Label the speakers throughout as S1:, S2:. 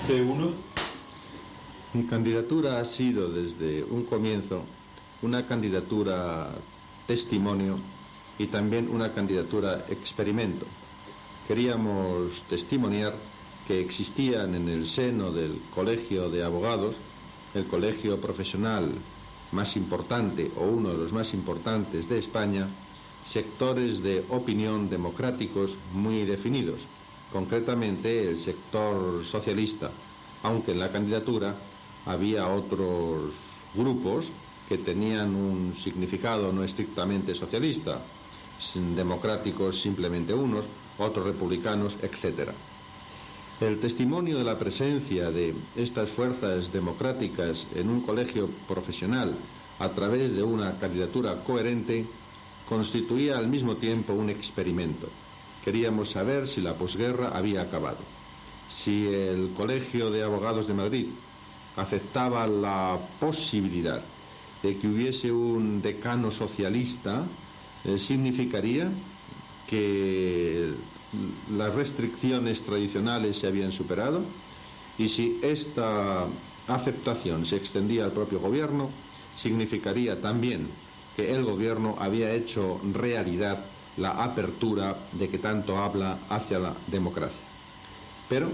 S1: C1.
S2: Mi candidatura ha sido desde un comienzo una candidatura testimonio y también una candidatura experimento. Queríamos testimoniar que existían en el seno del Colegio de Abogados, el colegio profesional más importante o uno de los más importantes de España, sectores de opinión democráticos muy definidos, concretamente el sector socialista, aunque en la candidatura había otros grupos que tenían un significado no estrictamente socialista, democráticos simplemente unos, otros republicanos, etc. El testimonio de la presencia de estas fuerzas democráticas en un colegio profesional a través de una candidatura coherente constituía al mismo tiempo un experimento. Queríamos saber si la posguerra había acabado, si el Colegio de Abogados de Madrid aceptaba la posibilidad de que hubiese un decano socialista, significaría que las restricciones tradicionales se habían superado, y si esta aceptación se extendía al propio gobierno, significaría también que el gobierno había hecho realidad la apertura de que tanto habla hacia la democracia. Pero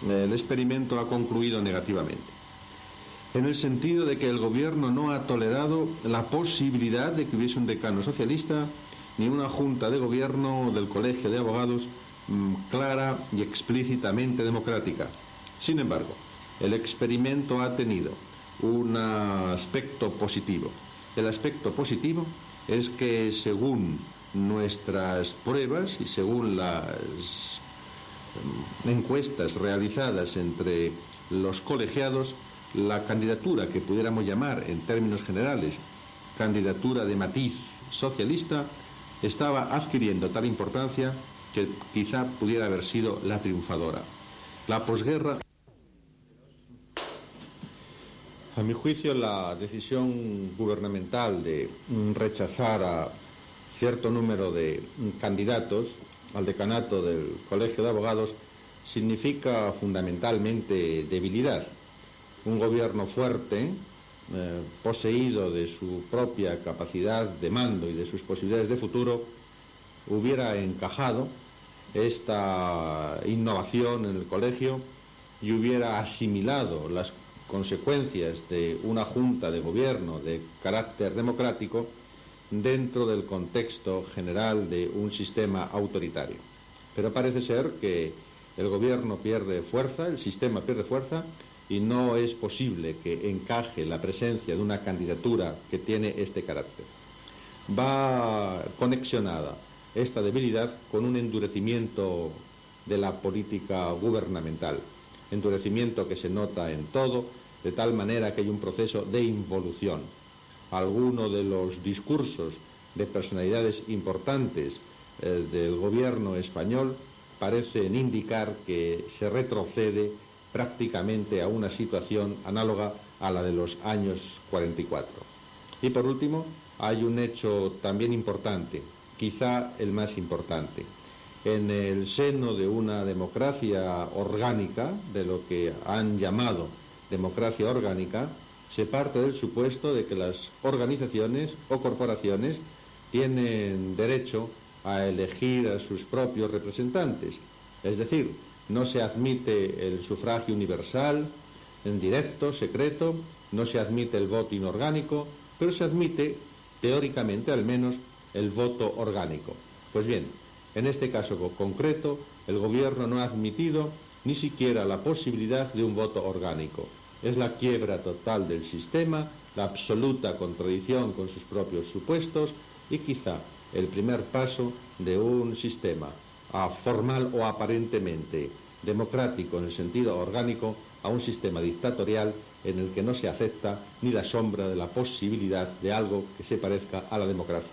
S2: el experimento ha concluido negativamente, en el sentido de que el gobierno no ha tolerado la posibilidad de que hubiese un decano socialista ni una junta de gobierno del Colegio de Abogados clara y explícitamente democrática. Sin embargo, el experimento ha tenido un aspecto positivo. El aspecto positivo es que, según nuestras pruebas y según las encuestas realizadas entre los colegiados, la candidatura que pudiéramos llamar en términos generales candidatura de matiz socialista estaba adquiriendo tal importancia que quizá pudiera haber sido la triunfadora. La posguerra, a mi juicio, la decisión gubernamental de rechazar a cierto número de candidatos al decanato del Colegio de Abogados significa fundamentalmente debilidad. Un gobierno fuerte, poseído de su propia capacidad de mando y de sus posibilidades de futuro, hubiera encajado esta innovación en el colegio y hubiera asimilado las consecuencias de una junta de gobierno de carácter democrático dentro del contexto general de un sistema autoritario. Pero parece ser que el gobierno pierde fuerza, el sistema pierde fuerza, y no es posible que encaje la presencia de una candidatura que tiene este carácter. Va conexionada esta debilidad con un endurecimiento de la política gubernamental, endurecimiento que se nota en todo, de tal manera que hay un proceso de involución. Algunos de los discursos de personalidades importantes del gobierno español parecen indicar que se retrocede prácticamente a una situación análoga a la de los años 44. Y por último, hay un hecho también importante, quizá el más importante. En el seno de una democracia orgánica, de lo que han llamado democracia orgánica, se parte del supuesto de que las organizaciones o corporaciones tienen derecho a elegir a sus propios representantes. Es decir, no se admite el sufragio universal, en directo, secreto, no se admite el voto inorgánico, pero se admite, teóricamente al menos, el voto orgánico. Pues bien, en este caso concreto, el gobierno no ha admitido ni siquiera la posibilidad de un voto orgánico. Es la quiebra total del sistema, la absoluta contradicción con sus propios supuestos y quizá el primer paso de un sistema formal o aparentemente democrático en el sentido orgánico a un sistema dictatorial en el que no se acepta ni la sombra de la posibilidad de algo que se parezca a la democracia.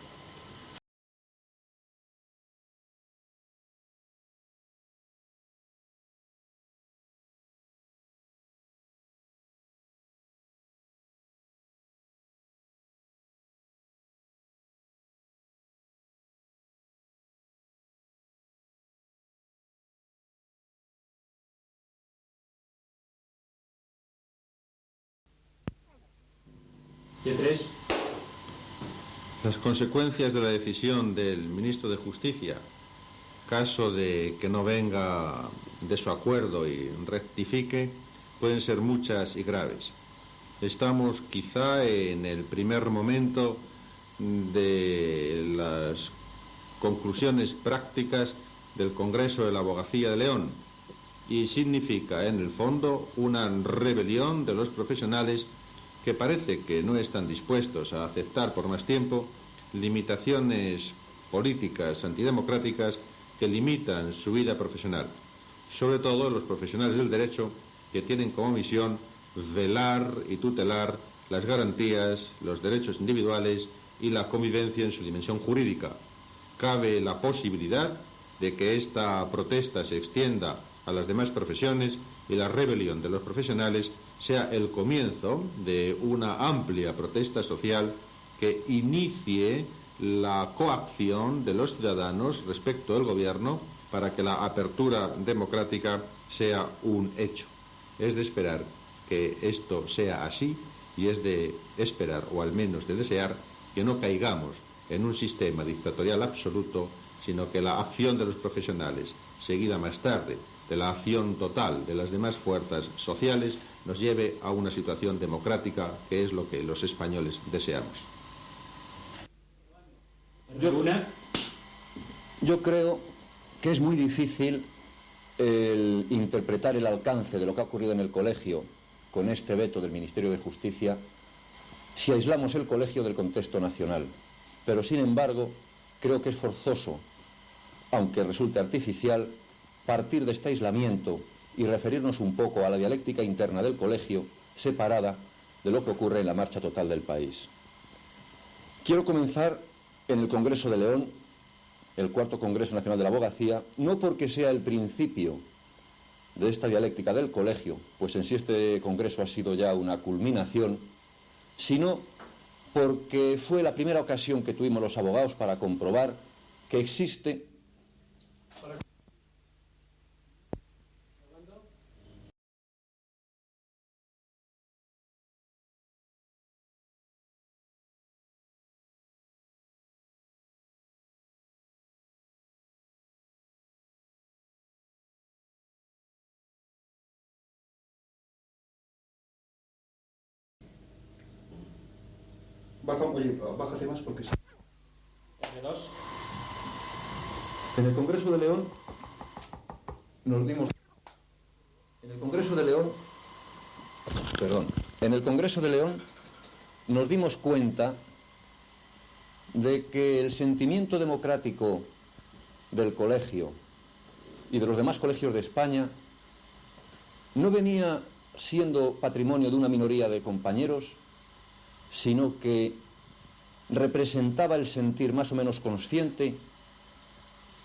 S1: De 3.
S2: Las consecuencias de la decisión del ministro de Justicia, caso de que no venga de su acuerdo y rectifique, pueden ser muchas y graves. Estamos quizá en el primer momento de las conclusiones prácticas del Congreso de la Abogacía de León y significa, en el fondo, una rebelión de los profesionales que parece que no están dispuestos a aceptar por más tiempo limitaciones políticas antidemocráticas que limitan su vida profesional, sobre todo los profesionales del derecho que tienen como misión velar y tutelar las garantías, los derechos individuales y la convivencia en su dimensión jurídica. Cabe la posibilidad de que esta protesta se extienda a las demás profesiones y la rebelión de los profesionales sea el comienzo de una amplia protesta social que inicie la coacción de los ciudadanos respecto al gobierno para que la apertura democrática sea un hecho. Es de esperar que esto sea así y es de esperar, o al menos de desear, que no caigamos en un sistema dictatorial absoluto, sino que la acción de los profesionales, seguida más tarde de la acción total de las demás fuerzas sociales, nos lleve a una situación democrática, que es lo que los españoles deseamos.
S3: Yo creo que es muy difícil el interpretar el alcance de lo que ha ocurrido en el colegio con este veto del Ministerio de Justicia si aislamos el colegio del contexto nacional. Pero, sin embargo, creo que es forzoso, aunque resulte artificial, partir de este aislamiento y referirnos un poco a la dialéctica interna del colegio, separada de lo que ocurre en la marcha total del país. Quiero comenzar en el Congreso de León, el cuarto Congreso Nacional de la Abogacía, no porque sea el principio de esta dialéctica del colegio, pues en sí este Congreso ha sido ya una culminación, sino porque fue la primera ocasión que tuvimos los abogados para comprobar que existe
S1: Bájate más porque... R2.
S3: En el Congreso de León nos dimos... En el Congreso de León nos dimos cuenta de que el sentimiento democrático del colegio y de los demás colegios de España no venía siendo patrimonio de una minoría de compañeros, sino que representaba el sentir más o menos consciente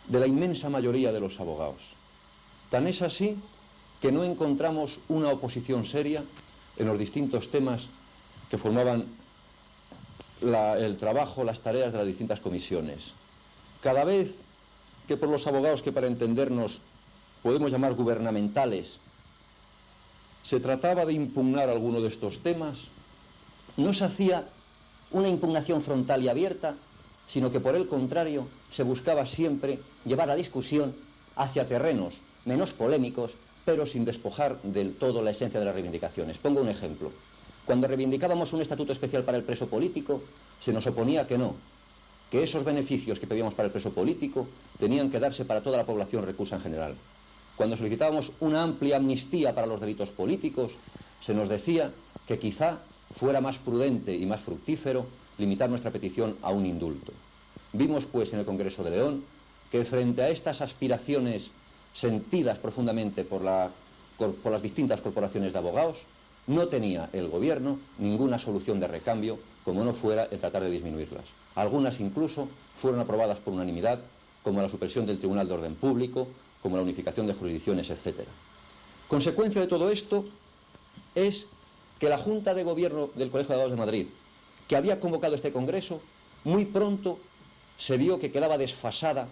S3: de la inmensa mayoría de los abogados. Tan es así que no encontramos una oposición seria en los distintos temas que formaban el trabajo, las tareas de las distintas comisiones. Cada vez que por los abogados que, para entendernos, podemos llamar gubernamentales, se trataba de impugnar alguno de estos temas, no se hacía una impugnación frontal y abierta, sino que por el contrario se buscaba siempre llevar la discusión hacia terrenos menos polémicos, pero sin despojar del todo la esencia de las reivindicaciones. Pongo un ejemplo. Cuando reivindicábamos un estatuto especial para el preso político, se nos oponía que no, que esos beneficios que pedíamos para el preso político tenían que darse para toda la población reclusa en general. Cuando solicitábamos una amplia amnistía para los delitos políticos, se nos decía que quizá fuera más prudente y más fructífero limitar nuestra petición a un indulto. Vimos, pues, en el Congreso de León que frente a estas aspiraciones sentidas profundamente por las distintas corporaciones de abogados, no tenía el gobierno ninguna solución de recambio, como no fuera el tratar de disminuirlas. Algunas incluso fueron aprobadas por unanimidad, como la supresión del Tribunal de Orden Público, como la unificación de jurisdicciones, etc. Consecuencia de todo esto es que la Junta de Gobierno del Colegio de Abogados de Madrid, que había convocado este Congreso, muy pronto se vio que quedaba desfasada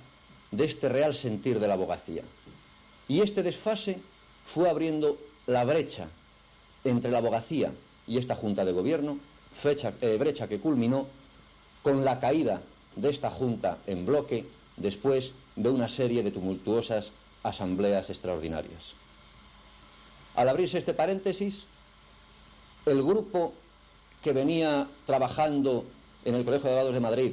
S3: de este real sentir de la abogacía. Y este desfase fue abriendo la brecha entre la abogacía y esta Junta de Gobierno brecha que culminó con la caída de esta Junta en bloque después de una serie de tumultuosas asambleas extraordinarias. Al abrirse este paréntesis, el grupo que venía trabajando en el Colegio de Abogados de Madrid,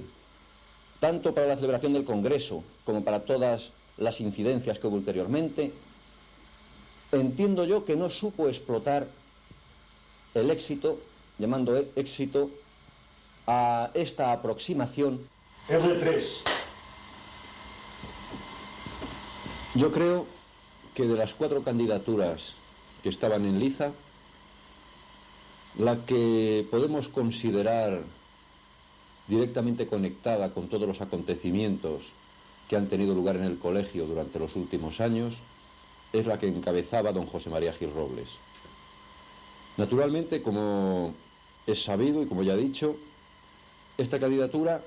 S3: tanto para la celebración del Congreso como para todas las incidencias que hubo ulteriormente, entiendo yo que no supo explotar el éxito, llamando éxito a esta aproximación.
S1: R3.
S3: Yo creo que de las 4 candidaturas que estaban en liza, la que podemos considerar directamente conectada con todos los acontecimientos que han tenido lugar en el colegio durante los últimos años es la que encabezaba don José María Gil Robles. Naturalmente, como es sabido y como ya he dicho, esta candidatura,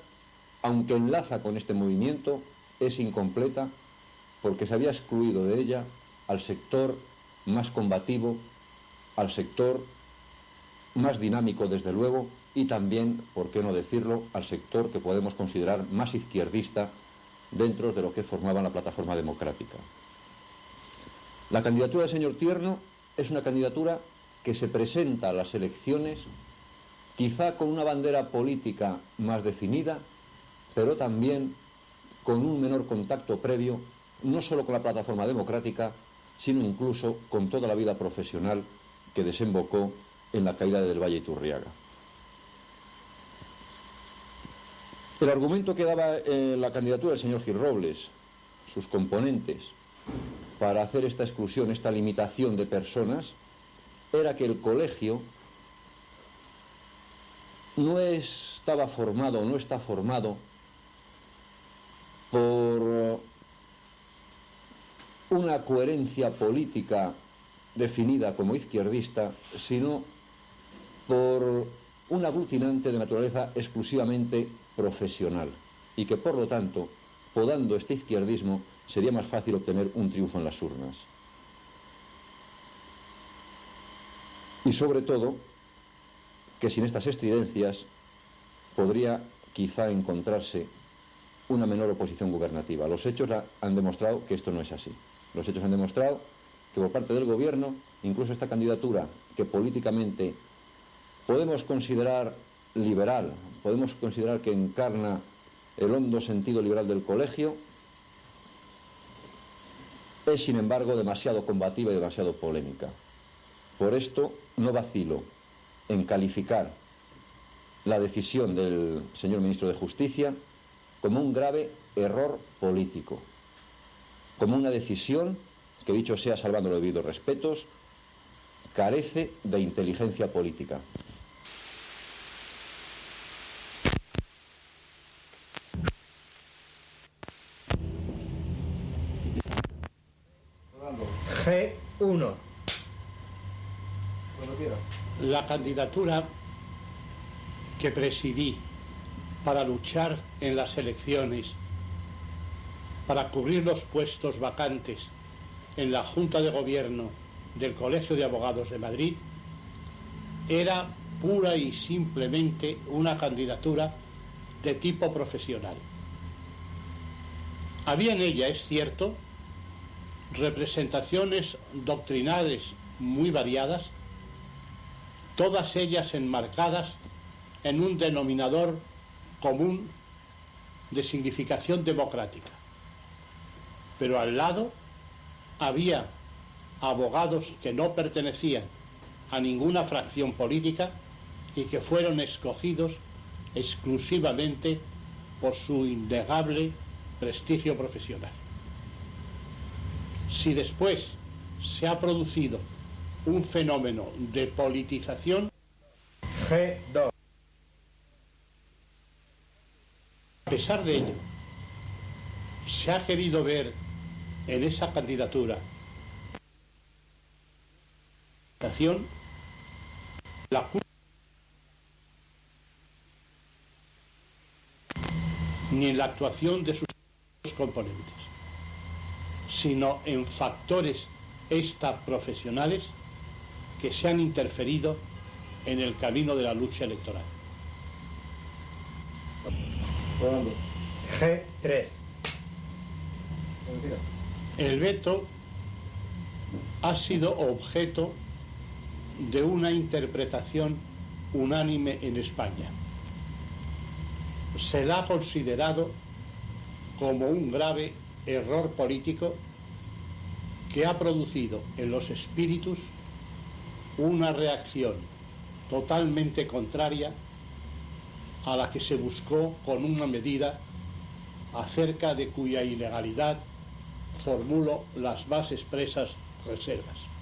S3: aunque enlaza con este movimiento, es incompleta porque se había excluido de ella al sector más combativo, al sector más dinámico, desde luego, y también, por qué no decirlo, al sector que podemos considerar más izquierdista dentro de lo que formaba la plataforma democrática. La candidatura del señor Tierno es una candidatura que se presenta a las elecciones quizá con una bandera política más definida, pero también con un menor contacto previo, no solo con la plataforma democrática, sino incluso con toda la vida profesional que desembocó en la caída de Del Valle Iturriaga. El argumento que daba la candidatura del señor Gil Robles, sus componentes, para hacer esta exclusión, esta limitación de personas, era que el colegio no estaba formado, no está formado por una coherencia política definida como izquierdista, sino por un aglutinante de naturaleza exclusivamente profesional, y que por lo tanto, podando este izquierdismo, sería más fácil obtener un triunfo en las urnas. Y sobre todo, que sin estas estridencias podría quizá encontrarse una menor oposición gubernativa. Los hechos han demostrado que esto no es así. Los hechos han demostrado que por parte del gobierno, incluso esta candidatura que políticamente podemos considerar liberal, podemos considerar que encarna el hondo sentido liberal del colegio, es sin embargo demasiado combativa y demasiado polémica. Por esto no vacilo en calificar la decisión del señor ministro de Justicia como un grave error político, como una decisión que, dicho sea salvando los debidos respetos, carece de inteligencia política.
S4: G1.
S1: La candidatura que presidí para luchar en las elecciones, para cubrir los puestos vacantes en la Junta de Gobierno del Colegio de Abogados de Madrid, era pura y simplemente una candidatura de tipo profesional. Había en ella, es cierto, representaciones doctrinales muy variadas, todas ellas enmarcadas en un denominador común de significación democrática. Pero al lado había abogados que no pertenecían a ninguna fracción política y que fueron escogidos exclusivamente por su innegable prestigio profesional. Si después se ha producido un fenómeno de politización,
S4: G2.
S1: a pesar de ello, se ha querido ver en esa candidatura la culpa ni en la actuación de sus componentes, sino en factores extraprofesionales que se han interferido en el camino de la lucha electoral.
S4: G3.
S1: El veto ha sido objeto de una interpretación unánime en España. Se la ha considerado como un grave error político que ha producido en los espíritus una reacción totalmente contraria a la que se buscó con una medida acerca de cuya ilegalidad formulo las más expresas reservas.